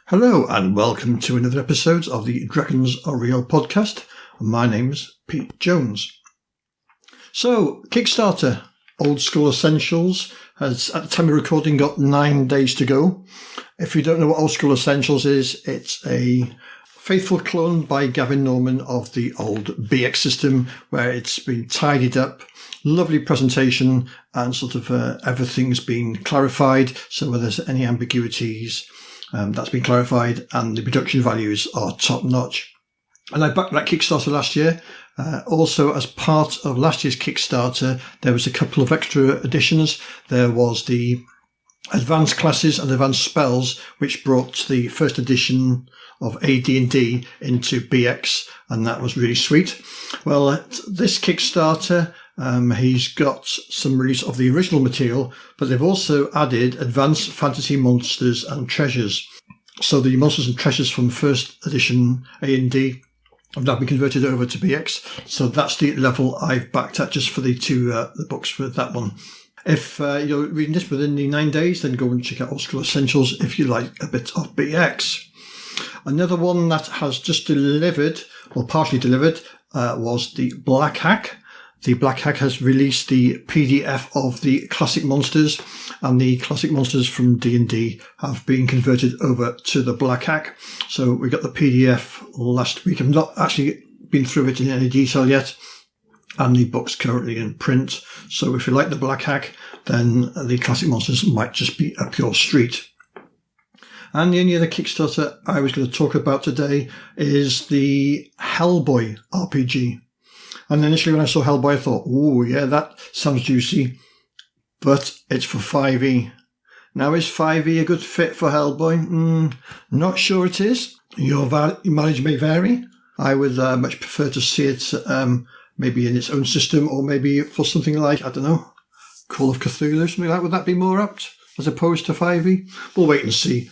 Hello and welcome to another episode of the Dragons Are Real podcast. My name's Pete Jones. So, Kickstarter, Old School Essentials, has at the time of recording got 9 days to go. If you don't know what Old School Essentials is, it's a faithful clone by Gavin Norman of the old BX system where it's been tidied up. Lovely presentation and sort of everything's been clarified. So where there's any ambiguities, that's been clarified and the production values are top notch. And I backed that Kickstarter last year. Also, as part of last year's Kickstarter, there was a couple of extra additions. There was the advanced classes and advanced spells, which brought the first edition of AD&D into BX, and that was really sweet. Well, this Kickstarter, he's got some release of the original material, but they've also added advanced fantasy monsters and treasures. So the monsters and treasures from first edition A&D have now been converted over to BX. So that's the level I've backed at just for the the books for that one. If you're reading this within the 9 days, then go and check out Old School Essentials if you like a bit of BX. Another one that has just delivered, or partially delivered, was the Black Hack. The Black Hack has released the PDF of the classic monsters, and the classic monsters from D&D have been converted over to the Black Hack. So we got the PDF last week. I've not actually been through it in any detail yet, and the book's currently in print. So if you like the Black Hack, then the classic monsters might just be up your street. And the only other Kickstarter I was going to talk about today is the Hellboy RPG. And initially when I saw Hellboy, I thought, oh yeah, that sounds juicy, but it's for 5e. Now, is 5e a good fit for Hellboy? Not sure it is. Your mileage may vary. I would much prefer to see it maybe in its own system, or maybe for something like, I don't know, Call of Cthulhu, something like that. Would that be more apt as opposed to 5e? We'll wait and see.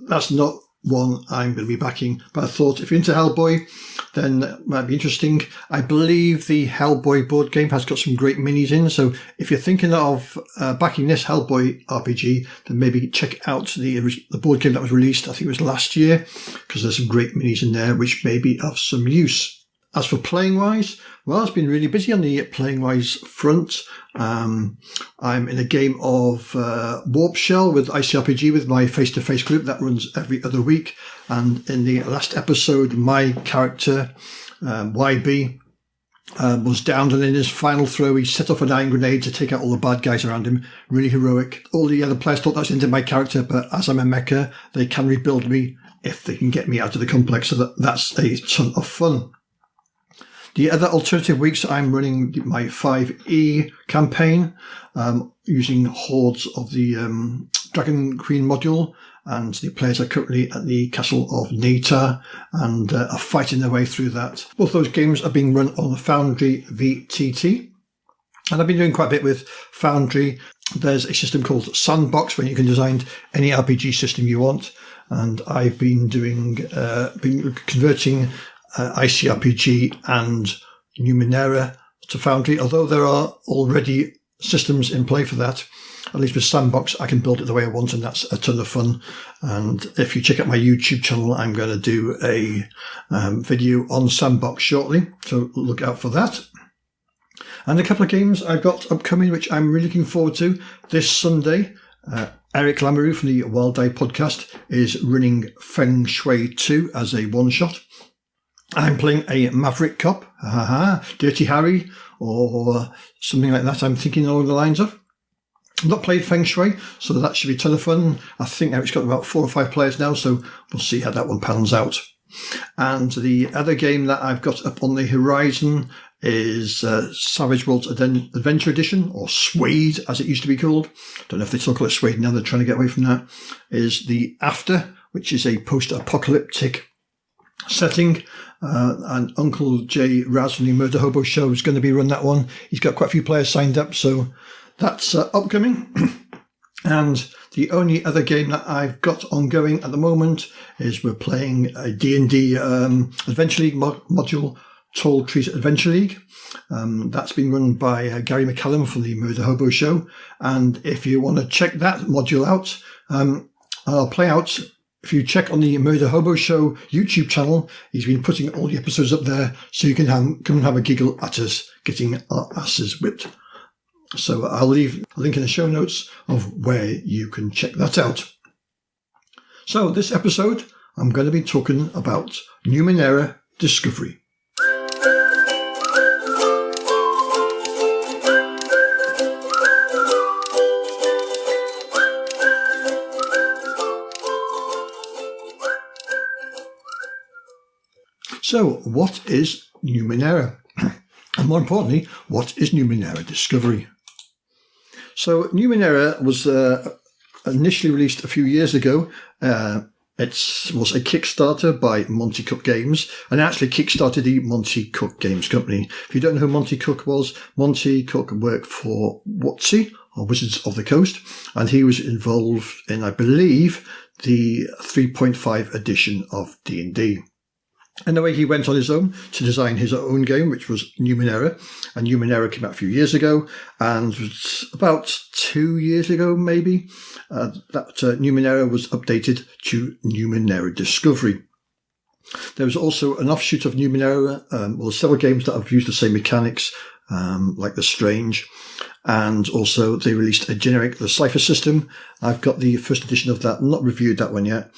That's not one I'm going to be backing, but I thought if you're into Hellboy, then that might be interesting. I believe the Hellboy board game has got some great minis in, so if you're thinking of backing this Hellboy RPG, then maybe check out the board game that was released, I think it was last year, because there's some great minis in there which may be of some use. As for playing-wise, well, it's been really busy on the playing-wise front. I'm in a game of Warp Shell with ICRPG with my face-to-face group that runs every other week. And in the last episode, my character, YB, was downed, and in his final throw, he set off an iron grenade to take out all the bad guys around him. Really heroic. All the other players thought that was the end of my character, but as I'm a mecha, they can rebuild me if they can get me out of the complex. So that's a ton of fun. The other alternative weeks, I'm running my 5e campaign, using hordes of the Dragon Queen module, and the players are currently at the Castle of Neta and are fighting their way through that. Both those games are being run on the Foundry VTT, and I've been doing quite a bit with Foundry. There's a system called Sandbox where you can design any RPG system you want, and I've been converting ICRPG and Numenera to Foundry, although there are already systems in play for that. At least with Sandbox, I can build it the way I want, and that's a ton of fun. And if you check out my YouTube channel, I'm going to do a video on Sandbox shortly, so look out for that. And a couple of games I've got upcoming, which I'm really looking forward to. This Sunday, Eric Lamoureux from the Wild Eye podcast is running Feng Shui 2 as a one-shot. I'm playing a Maverick Cop, Dirty Harry, or something like that I'm thinking along the lines of. I've not played Feng Shui, so that should be a ton of fun. I think Eric's got about 4 or 5 players now, so we'll see how that one pans out. And the other game that I've got up on the horizon is Savage Worlds Adventure Edition, or Suede, as it used to be called. Don't know if they still call it Suede now, they're trying to get away from that. Is the After, which is a post-apocalyptic setting. And Uncle J Raz from the Murder Hobo Show is going to be run that one. He's got quite a few players signed up, so that's upcoming. And the only other game that I've got ongoing at the moment is we're playing a D&D Adventure League module, Tall Trees Adventure League. That's been run by Gary McCallum from the Murder Hobo Show. And if you want to check that module out, I'll play out If you check on the Murder Hobo Show YouTube channel, he's been putting all the episodes up there so you can come and have a giggle at us getting our asses whipped. So I'll leave a link in the show notes of where you can check that out. So this episode, I'm going to be talking about Numenera Discovery. So, what is Numenera? And more importantly, what is Numenera Discovery? So, Numenera was initially released a few years ago. It was a Kickstarter by Monty Cook Games, and actually kickstarted the Monty Cook Games company. If you don't know who Monty Cook was, Monty Cook worked for WotC, or Wizards of the Coast, and he was involved in, I believe, the 3.5 edition of D&D. Anyway, he went on his own to design his own game, which was Numenera. And Numenera came out a few years ago, and was about 2 years ago, maybe, that Numenera was updated to Numenera Discovery. There was also an offshoot of Numenera, several games that have used the same mechanics, like The Strange. And also they released a generic, the Cypher system. I've got the first edition of that, not reviewed that one yet.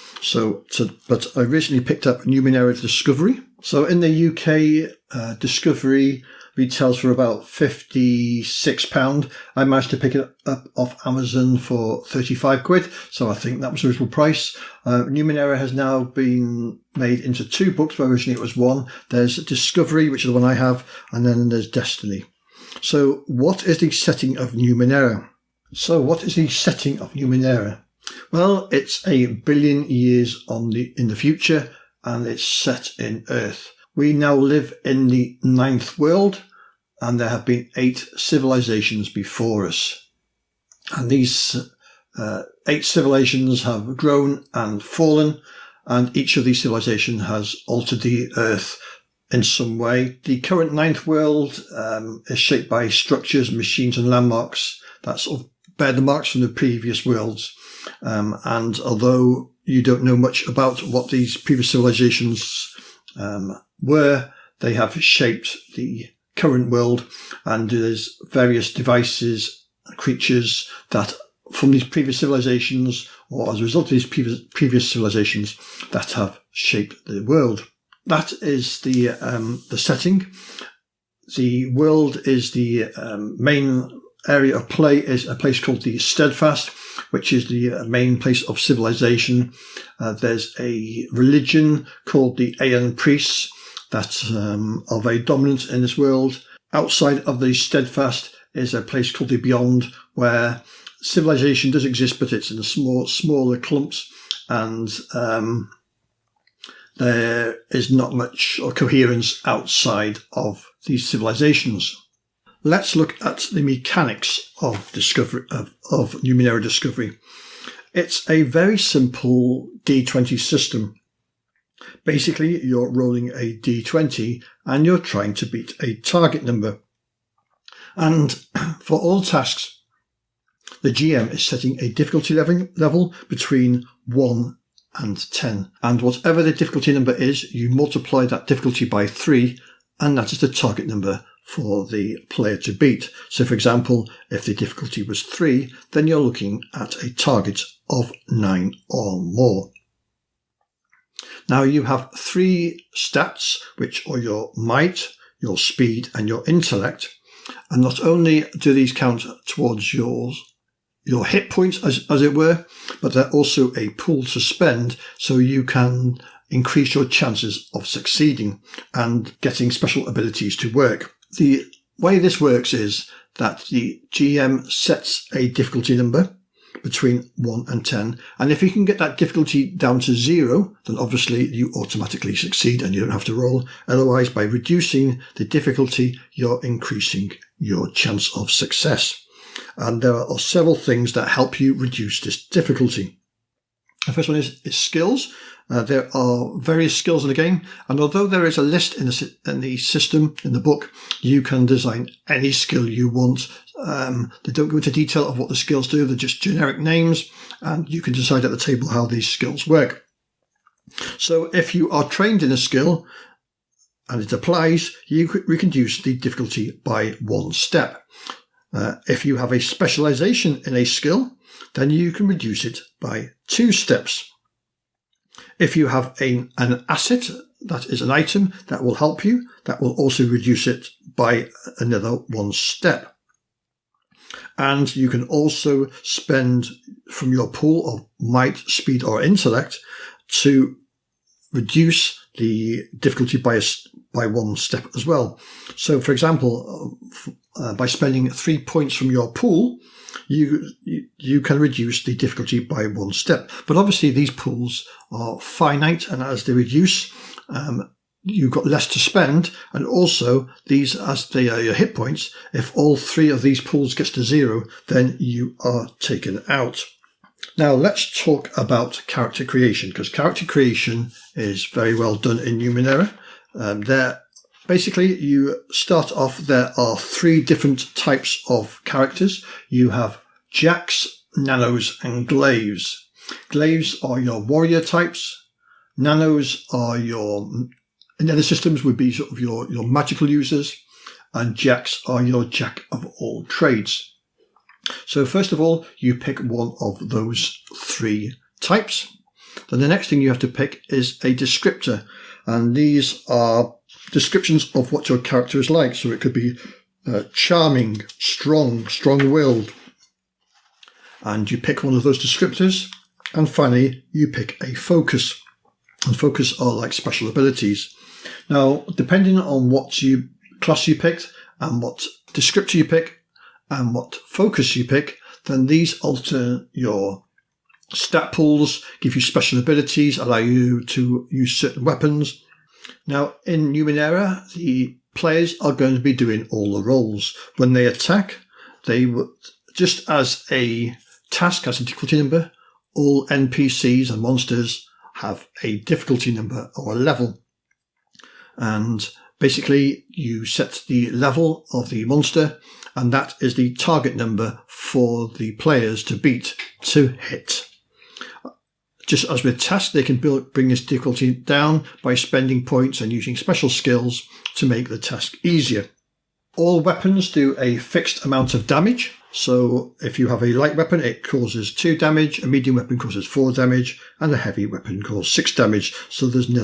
But I recently picked up Numenera Discovery. So in the UK, Discovery retails for about £56. I managed to pick it up off Amazon for 35 quid. So I think that was a reasonable price. Numenera has now been made into 2 books, where originally it was 1. There's Discovery, which is the one I have, and then there's Destiny. So what is the setting of Numenera? Well, it's a billion years in the future, and it's set in Earth. We now live in the 9th world, and there have been 8 civilizations before us. And these 8 civilizations have grown and fallen, and each of these civilizations has altered the Earth in some way. The current 9th world is shaped by structures, machines and landmarks that sort of bear the marks from the previous worlds. And although you don't know much about what these previous civilizations were, they have shaped the current world, and there's various devices, creatures that from these previous civilizations, or as a result of these previous civilizations, that have shaped the world. That is the setting. The world is the main area of play is a place called the Steadfast, which is the main place of civilization. There's a religion called the Aeon Priests that are very dominant in this world. Outside of the Steadfast is a place called the Beyond, where civilization does exist, but it's in smaller clumps, and there is not much coherence outside of these civilizations. Let's look at the mechanics of Numenera Discovery. It's a very simple D20 system. Basically, you're rolling a D20 and you're trying to beat a target number. And for all tasks, the GM is setting a difficulty level between 1 and 10. And whatever the difficulty number is, you multiply that difficulty by 3, and that is the target number for the player to beat. So for example, if the difficulty was 3, then you're looking at a target of 9 or more. Now you have 3 stats, which are your might, your speed, and your intellect. And not only do these count towards your hit points, as it were, but they're also a pool to spend, so you can increase your chances of succeeding and getting special abilities to work. The way this works is that the GM sets a difficulty number between 1 and 10, and if you can get that difficulty down to 0, then obviously you automatically succeed and you don't have to roll. Otherwise, by reducing the difficulty, you're increasing your chance of success. And there are several things that help you reduce this difficulty. The first one is skills. There are various skills in the game, and although there is a list in the system, in the book, you can design any skill you want. They don't go into detail of what the skills do, they're just generic names, and you can decide at the table how these skills work. So if you are trained in a skill and it applies, you could reduce the difficulty by 1 step. If you have a specialization in a skill, then you can reduce it by 2 steps. If you have an asset, that is an item that will help you, that will also reduce it by another 1 step. And you can also spend from your pool of might, speed, or intellect to reduce the difficulty by 1 step as well. So, for example, by spending 3 points from your pool, you can reduce the difficulty by 1 step. But obviously, these pools are finite, and as they reduce, you've got less to spend. And also, these, as they are your hit points, if all 3 of these pools gets to 0, then you are taken out. Now, let's talk about character creation, because character creation is very well done in Numenera. Basically, you start off, there are 3 different types of characters. You have jacks, nanos, and glaives. Glaives are your warrior types. Nanos are in other systems would be sort of your magical users. And jacks are your jack of all trades. So first of all, you pick one of those 3 types. Then the next thing you have to pick is a descriptor. And these are descriptions of what your character is like. So it could be charming, strong-willed. And you pick one of those descriptors. And finally, you pick a focus. And focus are like special abilities. Now, depending on what class you picked and what descriptor you pick and what focus you pick, then these alter your stat pools, give you special abilities, allow you to use certain weapons. Now, in Numenera, the players are going to be doing all the roles. When they attack, they would, just as a task has a difficulty number, all NPCs and monsters have a difficulty number or a level. And basically, you set the level of the monster, and that is the target number for the players to beat, to hit. Just as with tasks, they can bring this difficulty down by spending points and using special skills to make the task easier. All weapons do a fixed amount of damage. So if you have a light weapon, it causes 2 damage, a medium weapon causes 4 damage, and a heavy weapon causes 6 damage. So there's no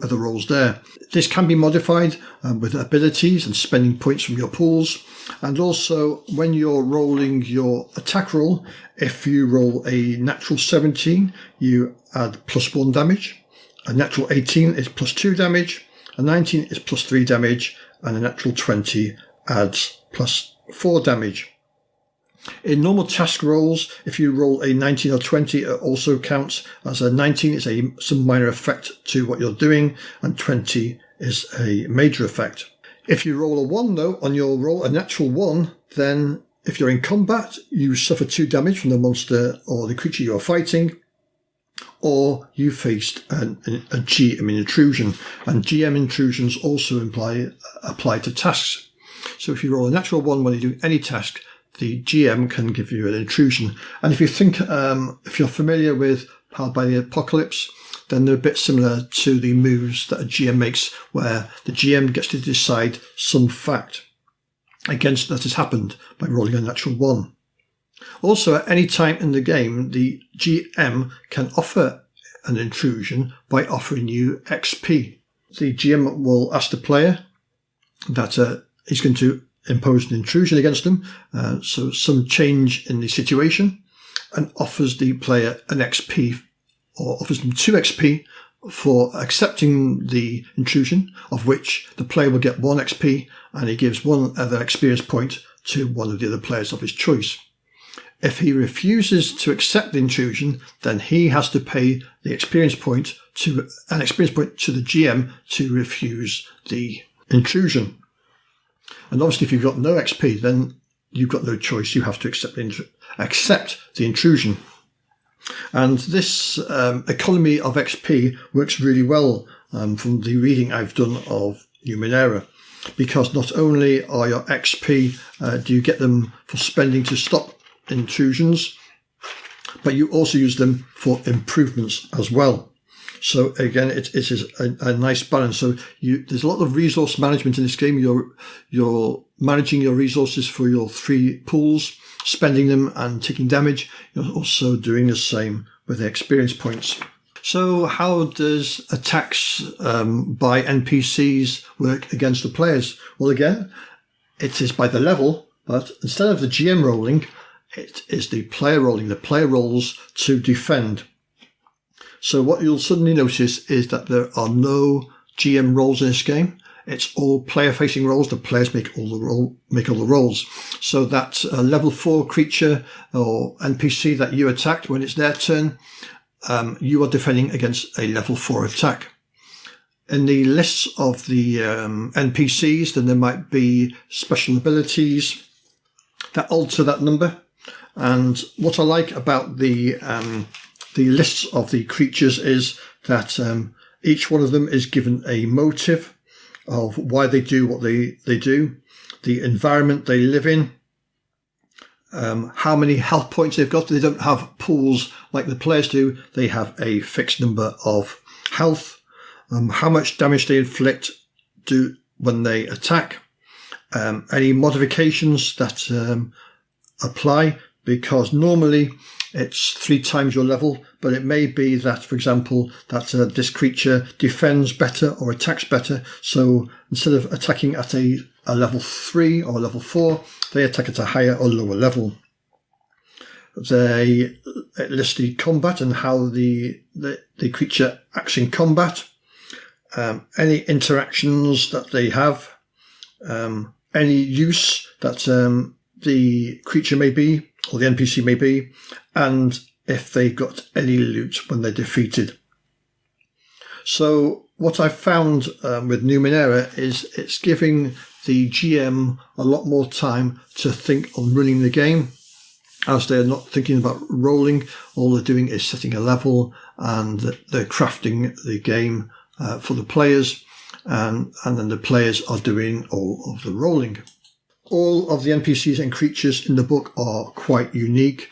other rolls there. This can be modified with abilities and spending points from your pools. And also, when you're rolling your attack roll, if you roll a natural 17, you add +1 damage. A natural 18 is +2 damage. A 19 is +3 damage. And a natural 20 adds +4 damage. In normal task rolls, if you roll a 19 or 20, it also counts as a 19 is some minor effect to what you're doing, and 20 is a major effect. If you roll a 1, though, on your roll, a natural 1, then if you're in combat, you suffer 2 damage from the monster or the creature you're fighting, or you faced a GM intrusion. And GM intrusions also apply to tasks. So if you roll a natural 1 when you do any task, the GM can give you an intrusion. And if you think, if you're familiar with Powered by the Apocalypse, then they're a bit similar to the moves that a GM makes, where the GM gets to decide some fact against that has happened by rolling a natural 1. Also, at any time in the game, the GM can offer an intrusion by offering you XP. The GM will ask the player that he's going to impose an intrusion against them, so some change in the situation, and offers the player an XP, or offers them 2 XP for accepting the intrusion, of which the player will get 1 XP, and he gives 1 other experience point to one of the other players of his choice. If he refuses to accept the intrusion, then he has to pay the experience point to the GM to refuse the intrusion. And obviously, if you've got no XP, then you've got no choice. You have to accept the intrusion. And this economy of XP works really well from the reading I've done of Numenera, because not only are your XP, do you get them for spending to stop intrusions, but you also use them for improvements as well. So again, it is a nice balance. So there's a lot of resource management in this game. You're managing your resources for your 3 pools, spending them and taking damage. You're also doing the same with the experience points. So how does attacks by NPCs work against the players? Well, again, it is by the level, but instead of the GM rolling, it is the player rolling. The player rolls to defend. So what you'll suddenly notice is that there are no GM rolls in this game. It's all player-facing rolls. The players make all the rolls. So that level 4 creature or NPC that you attacked when it's their turn, you are defending against a level 4 attack. In the lists of the NPCs, then there might be special abilities that alter that number. And what I like about the lists of the creatures is that each one of them is given a motive of why they do what they do, the environment they live in, how many health points they've got. They don't have pools like the players do. They have a fixed number of health, how much damage they inflict when they attack, any modifications that apply, because normally it's 3 times your level, but it may be that, for example, that this creature defends better or attacks better. So instead of attacking at a level 3 or a level 4, they attack at a higher or lower level. They list the combat and how the creature acts in combat, any interactions that they have, any use that the creature may be, or the NPC may be, and if they got any loot when they're defeated. So what I've found with Numenera is it's giving the GM a lot more time to think on running the game, as they're not thinking about rolling. All they're doing is setting a level, and they're crafting the game for the players, and then the players are doing all of the rolling. All of the NPCs and creatures in the book are quite unique.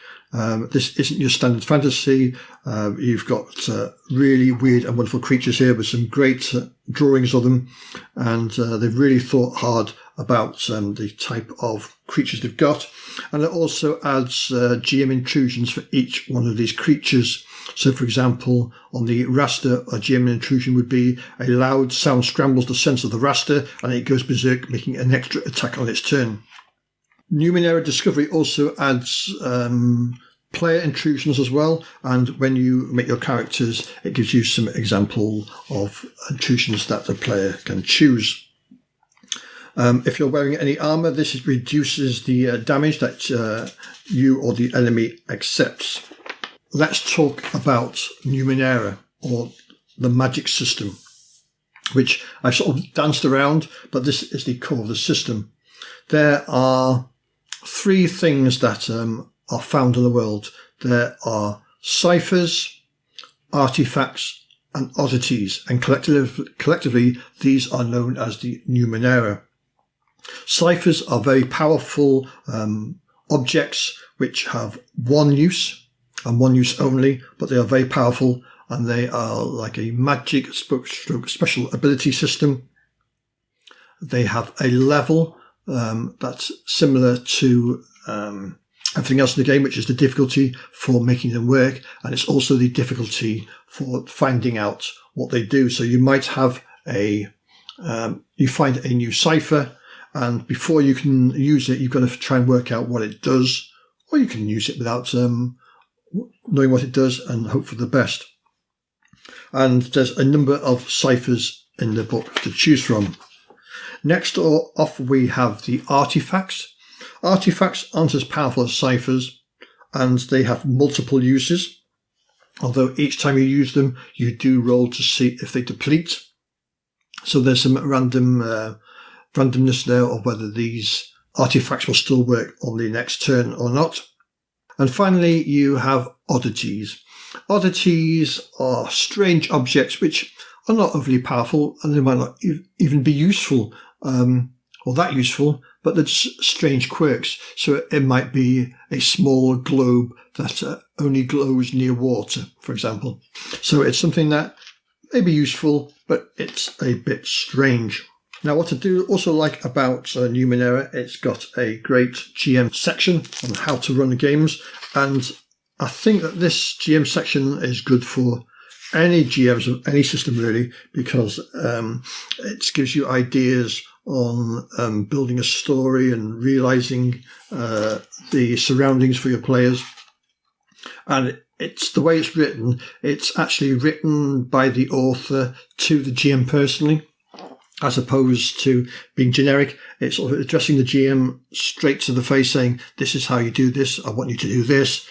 This isn't your standard fantasy. You've got really weird and wonderful creatures here with some great drawings of them. And they've really thought hard about the type of creatures they've got. And it also adds GM intrusions for each one of these creatures. So, for example, on the raster, a GM intrusion would be a loud sound scrambles the sense of the raster and it goes berserk, making an extra attack on its turn. Numenera Discovery also adds player intrusions as well, and when you make your characters, it gives you some example of intrusions that the player can choose. If you're wearing any armor, this reduces the damage that you or the enemy accepts. Let's talk about Numenera, or the magic system, which I've sort of danced around, but this is the core of the system. There are 3 things that are found in the world. There are ciphers, artifacts, and oddities, and collectively these are known as the Numenera. Ciphers are very powerful objects which have one use, and one use only, but they are very powerful, and they are like a magic stroke special ability system. They have a level that's similar to everything else in the game, which is the difficulty for making them work, and it's also the difficulty for finding out what they do. So you might have you find a new cipher, and before you can use it, you've got to try and work out what it does, or you can use it without knowing what it does and hope for the best. And there's a number of ciphers in the book to choose from. Next off, we have the artifacts. Artifacts aren't as powerful as ciphers, and they have multiple uses, although each time you use them, you do roll to see if they deplete. So there's some randomness there of whether these artifacts will still work on the next turn or not. And finally, you have oddities. Oddities are strange objects which are not overly powerful, and they might not even be useful, or that useful, but they're just strange quirks. So it might be a small globe that only glows near water, for example. So it's something that may be useful, but it's a bit strange. Now, what I do also like about Numenera, it's got a great GM section on how to run the games, and I think that this GM section is good for any GMs of any system, really, because it gives you ideas on building a story and realising the surroundings for your players. And it's the way it's written, it's actually written by the author to the GM personally, as opposed to being generic. It's sort of addressing the GM straight to the face, saying, this is how you do this, I want you to do this.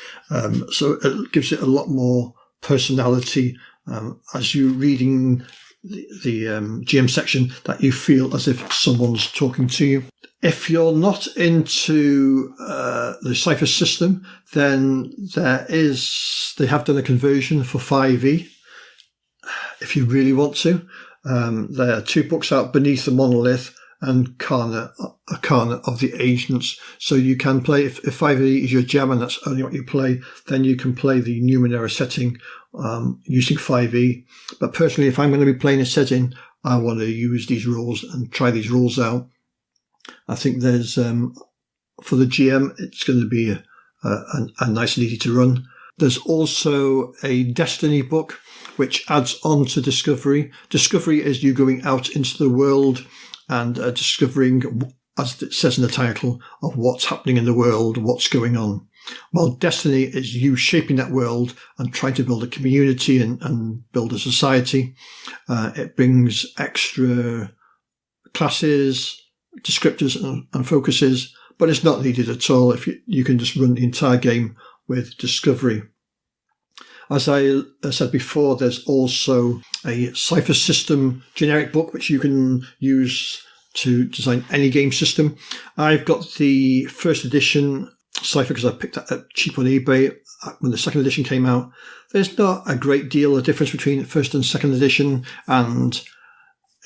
So it gives it a lot more personality as you're reading the GM section, that you feel as if someone's talking to you. If you're not into the Cypher system, then they have done a conversion for 5e, if you really want to. There are 2 books out, Beneath the Monolith and Arcana of the Ancients. So you can play, if 5e is your jam and that's only what you play, then you can play the Numenera setting using 5e. But personally, if I'm going to be playing a setting, I want to use these rules and try these rules out. I think there's, for the GM, it's going to be a nice and easy to run. There's also a Destiny book, which adds on to Discovery. Discovery is you going out into the world and discovering, as it says in the title, of what's happening in the world, what's going on. While Destiny is you shaping that world and trying to build a community and build a society. It brings extra classes, descriptors and focuses, but it's not needed at all if you can just run the entire game with Discovery. As I said before, there's also a Cypher system generic book which you can use to design any game system. I've got the first edition Cypher because I picked that up cheap on eBay when the second edition came out. There's not a great deal of difference between first and second edition, and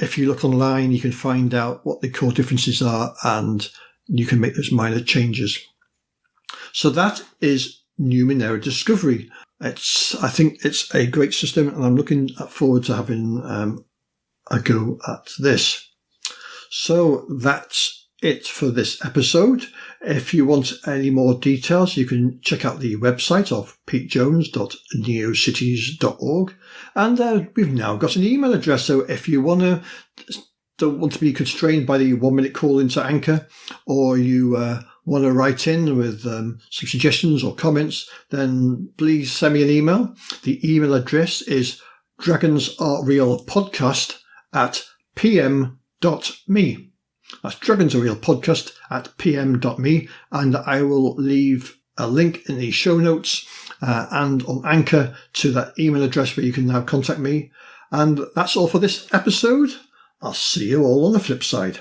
if you look online you can find out what the core differences are and you can make those minor changes. So that is Numenera Discovery. I think it's a great system, and I'm looking forward to having a go at this. So that's it for this episode. If you want any more details, you can check out the website of petejones.neocities.org. And we've now got an email address, so if you don't want to be constrained by the 1-minute call into Anchor, or you want to write in with some suggestions or comments, then please send me an email. The email address is dragonsarerealpodcast@pm.me. That's dragonsarerealpodcast@pm.me, and I will leave a link in the show notes and on Anchor to that email address where you can now contact me. And that's all for this episode. I'll see you all on the flip side.